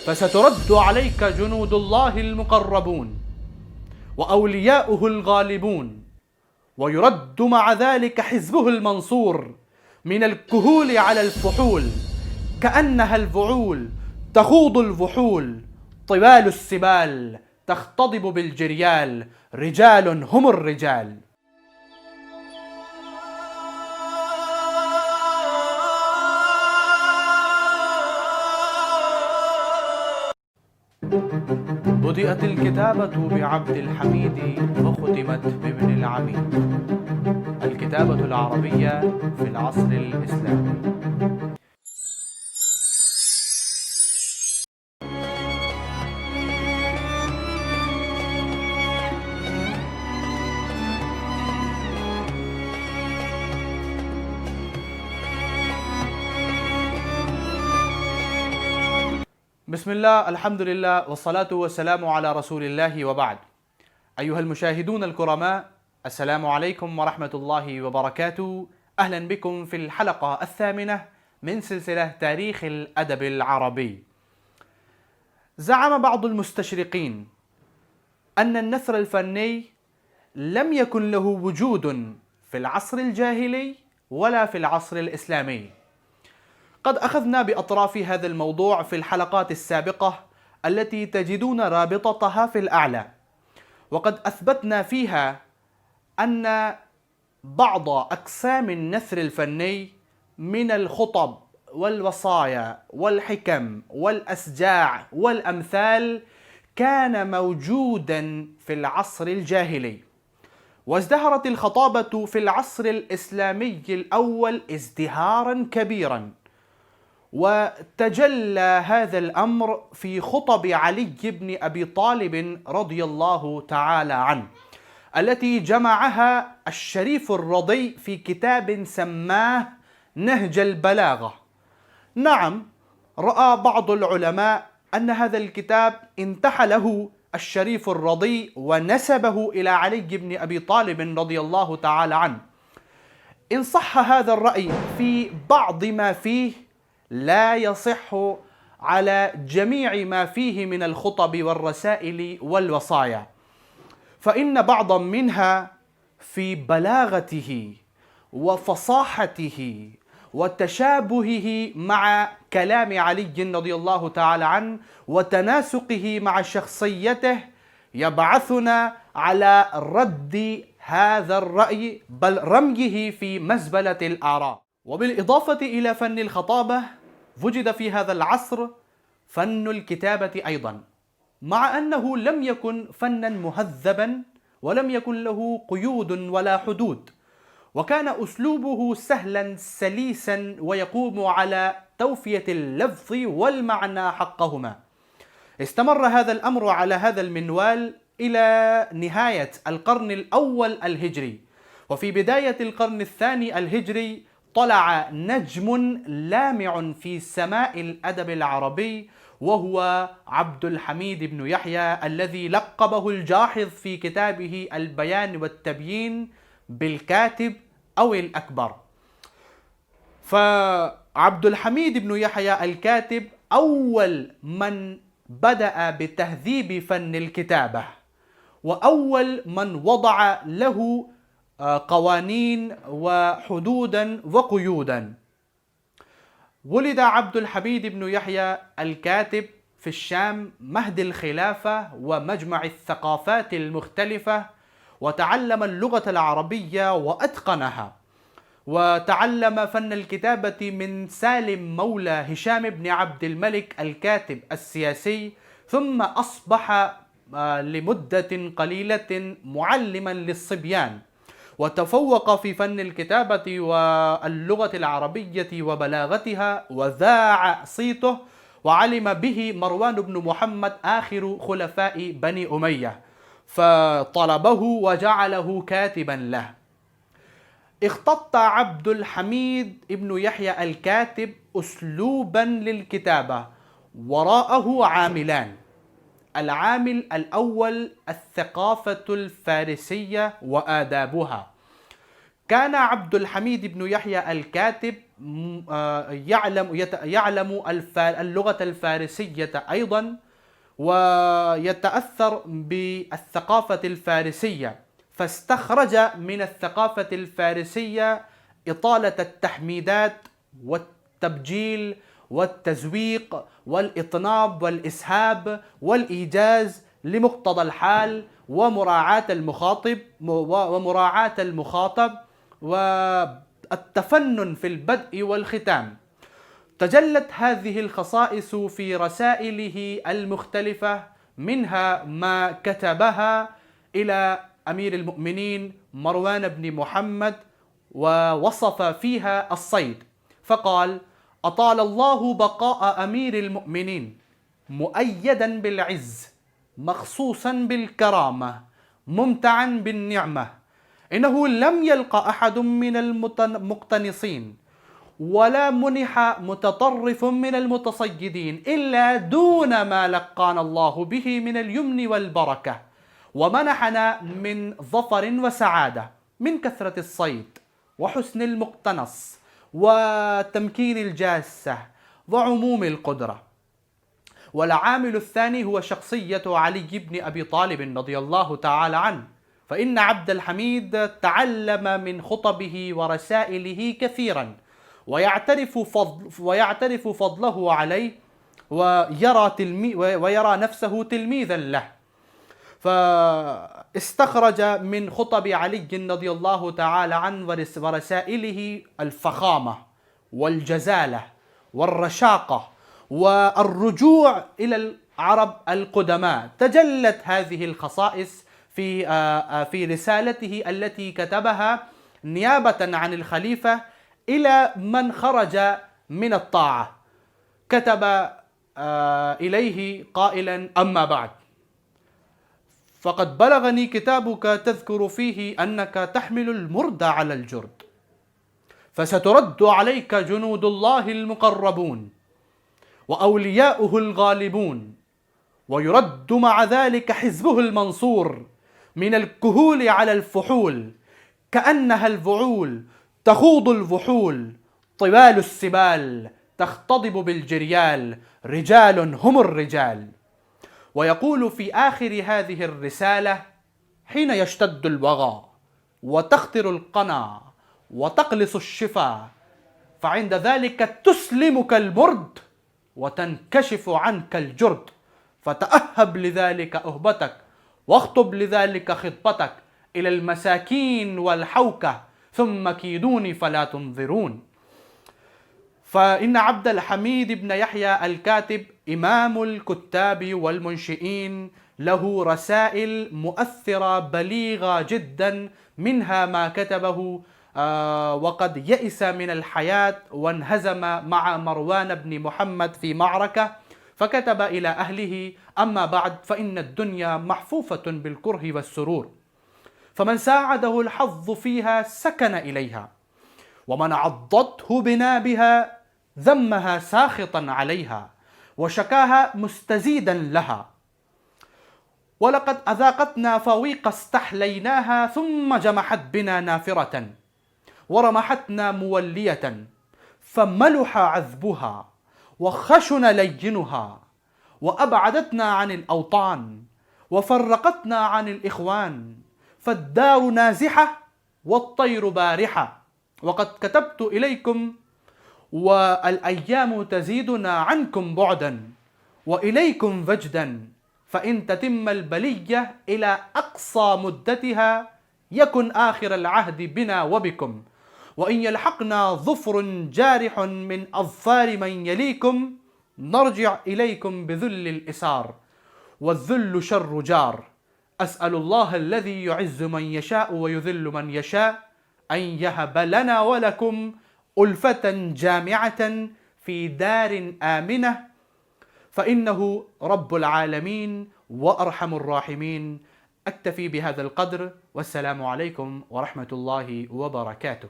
فسترد عليك جنود الله المقربون وأولياؤه الغالبون، ويرد مع ذلك حزبه المنصور من الكهول على الفحول، كأنها الفعول تخوض الفحول، طوال السبال تختضب بالجريال، رجال هم الرجال. بدأت الكتابة بعبد الحميد وختمت بابن العميد. الكتابة العربية في العصر الإسلامي. بسم الله، الحمد لله، والصلاة والسلام على رسول الله، وبعد. أيها المشاهدون الكرماء، السلام عليكم ورحمة الله وبركاته. أهلا بكم في الحلقة الثامنة من سلسلة تاريخ الأدب العربي. زعم بعض المستشرقين أن النثر الفني لم يكن له وجود في العصر الجاهلي ولا في العصر الإسلامي. قد أخذنا بأطراف هذا الموضوع في الحلقات السابقة التي تجدون رابطتها في الأعلى، وقد أثبتنا فيها أن بعض أقسام النثر الفني من الخطب والوصايا والحكم والأسجاع والأمثال كان موجودا في العصر الجاهلي، وازدهرت الخطابة في العصر الإسلامي الأول ازدهارا كبيرا. وتجلى هذا الأمر في خطب علي بن أبي طالب رضي الله تعالى عنه، التي جمعها الشريف الرضي في كتاب سماه نهج البلاغة. نعم، رأى بعض العلماء أن هذا الكتاب انتحله الشريف الرضي ونسبه إلى علي بن أبي طالب رضي الله تعالى عنه. إن صح هذا الرأي في بعض ما فيه، لا يصح على جميع ما فيه من الخطب والرسائل والوصايا، فإن بعضا منها في بلاغته وفصاحته وتشابهه مع كلام علي رضي الله تعالى عنه وتناسقه مع شخصيته يبعثنا على رد هذا الرأي، بل رميه في مزبلة الآراء. وبالإضافة إلى فن الخطابة، وجد في هذا العصر فن الكتابة أيضا، مع أنه لم يكن فنا مهذبا ولم يكن له قيود ولا حدود، وكان أسلوبه سهلا سليسا ويقوم على توفية اللفظ والمعنى حقهما. استمر هذا الأمر على هذا المنوال إلى نهاية القرن الأول الهجري، وفي بداية القرن الثاني الهجري طلع نجم لامع في سماء الأدب العربي، وهو عبد الحميد بن يحيى، الذي لقبه الجاحظ في كتابه البيان والتبيين بالكاتب أو الأكبر. فعبد الحميد بن يحيى الكاتب أول من بدأ بتهذيب فن الكتابة، وأول من وضع له قوانين وحدودا وقيودا. ولد عبد الحميد بن يحيى الكاتب في الشام مهد الخلافة ومجمع الثقافات المختلفة، وتعلم اللغة العربية وأتقنها، وتعلم فن الكتابة من سالم مولى هشام بن عبد الملك الكاتب السياسي، ثم أصبح لمدة قليلة معلما للصبيان، وتفوق في فن الكتابة واللغة العربية وبلاغتها، وذاع صيته وعلم به مروان بن محمد آخر خلفاء بني أمية، فطلبه وجعله كاتبا له. اختط عبد الحميد بن يحيى الكاتب أسلوبا للكتابة وراءه عاملان. العامل الأول الثقافة الفارسية وآدابها، كان عبد الحميد بن يحيى الكاتب يعلم اللغة الفارسية أيضا، ويتأثر بالثقافة الفارسية، فاستخرج من الثقافة الفارسية إطالة التحميدات والتبجيل والتزويق والإطناب والإسهاب والإيجاز لمقتضى الحال ومراعاة المخاطب والتفنن في البدء والختام. تجلت هذه الخصائص في رسائله المختلفة، منها ما كتبها إلى أمير المؤمنين مروان بن محمد ووصف فيها الصيد، فقال: أطال الله بقاء أمير المؤمنين مؤيدا بالعز مخصوصا بالكرامة ممتعا بالنعمة، إنه لم يلق أحد من المقتنصين ولا منح متطرف من المتصيدين إلا دون ما لقانا الله به من اليمن والبركة، ومنحنا من ظفر وسعادة من كثرة الصيد وحسن المقتنص وتمكين الجاسة وعموم القدرة. والعامل الثاني هو شخصية علي بن أبي طالب رضي الله تعالى عنه، فإن عبد الحميد تعلم من خطبه ورسائله كثيرا، ويعترف فضله عليه، ويرى نفسه تلميذا له. فاستخرج من خطب علي رضي الله تعالى عنه ورسائله الفخامة والجزالة والرشاقة والرجوع إلى العرب القدماء. تجلت هذه الخصائص في رسالته التي كتبها نيابة عن الخليفة إلى من خرج من الطاعة. كتب إليه قائلا: أما بعد، فقد بلغني كتابك تذكر فيه أنك تحمل المرد على الجرد، فسترد عليك جنود الله المقربون وأولياؤه الغالبون، ويرد مع ذلك حزبه المنصور من الكهول على الفحول، كأنها الفعول تخوض الفحول، طوال السبال تختضب بالجريال، رجال هم الرجال. ويقول في آخر هذه الرسالة: حين يشتد الوغى وتخطر القنا وتقلص الشفا، فعند ذلك تسلمك المرد وتنكشف عنك الجرد، فتأهب لذلك أهبتك واخطب لذلك خطبتك إلى المساكين والحوكة، ثم كيدوني فلا تنظرون. فإن عبد الحميد بن يحيى الكاتب إمام الكتاب والمنشئين، له رسائل مؤثرة بليغة جدا، منها ما كتبه وقد يئس من الحياة وانهزم مع مروان بن محمد في معركة، فكتب إلى أهله: أما بعد، فإن الدنيا محفوفة بالكره والسرور، فمن ساعده الحظ فيها سكن إليها، ومن عضته بنابها ذمها ساخطا عليها وشكاها مستزيدا لها. ولقد أذاقتنا فويق استحليناها، ثم جمحت بنا نافرة ورمحتنا مولية، فملح عذبها وخشن لينها، وأبعدتنا عن الأوطان وفرقتنا عن الإخوان، فالدار نازحة والطير بارحة، وقد كتبت إليكم والأيام تزيدنا عنكم بعدا وإليكم وجدا، فإن تتم البلية إلى أقصى مدتها يكن آخر العهد بنا وبكم، وإن يلحقنا ظفر جارح من أظفار من يليكم نرجع إليكم بذل الإسار، والذل شر جار. أسأل الله الذي يعز من يشاء ويذل من يشاء أن يهب لنا ولكم ألفة جامعة في دار آمنة، فإنه رب العالمين وأرحم الراحمين. أكتفي بهذا القدر، والسلام عليكم ورحمة الله وبركاته.